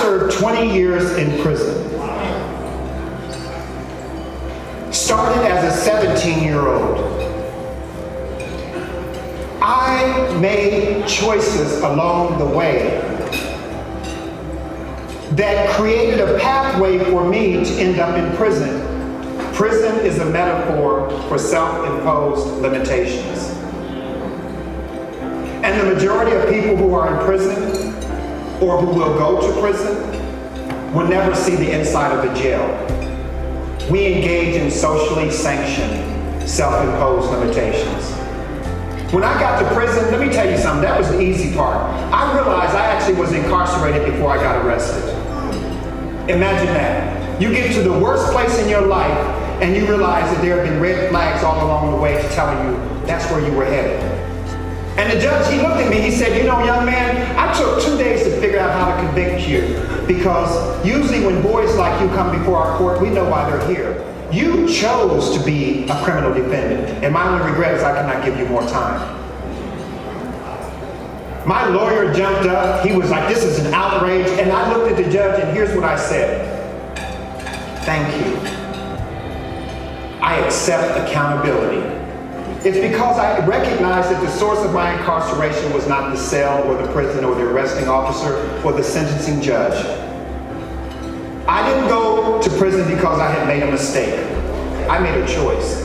served 20 years in prison. Started as a 17-year-old. I made choices along the way that created a pathway for me to end up in prison. Prison is a metaphor for self-imposed limitations. And the majority of people who are in prison or who will go to prison will never see the inside of the jail. We engage in socially sanctioned, self-imposed limitations. When I got to prison, let me tell you something, that was the easy part. I realized I actually was incarcerated before I got arrested. Imagine that. You get to the worst place in your life and you realize that there have been red flags all along the way to telling you that's where you were headed. And the judge, he looked at me, he said, you know, young man, I took 2 days to figure out how to convict you, because usually when boys like you come before our court, we know why they're here. You chose to be a criminal defendant, and my only regret is I cannot give you more time. My lawyer jumped up, he was like, this is an outrage, and I looked at the judge and here's what I said. Thank you. I accept accountability. It's because I recognized that the source of my incarceration was not the cell or the prison or the arresting officer or the sentencing judge. I didn't go to prison because I had made a mistake. I made a choice.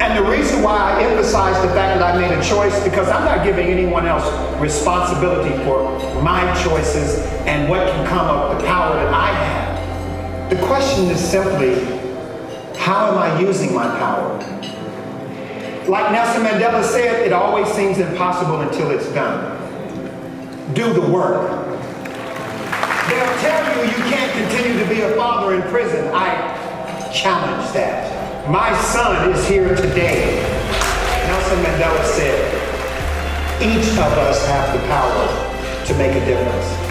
And the reason why I emphasize the fact that I made a choice, because I'm not giving anyone else responsibility for my choices and what can come of the power that I have. The question is simply, how am I using my power? Like Nelson Mandela said, it always seems impossible until it's done. Do the work. They'll tell you you can't continue to be a father in prison. I challenge that. My son is here today. Nelson Mandela said, each of us have the power to make a difference.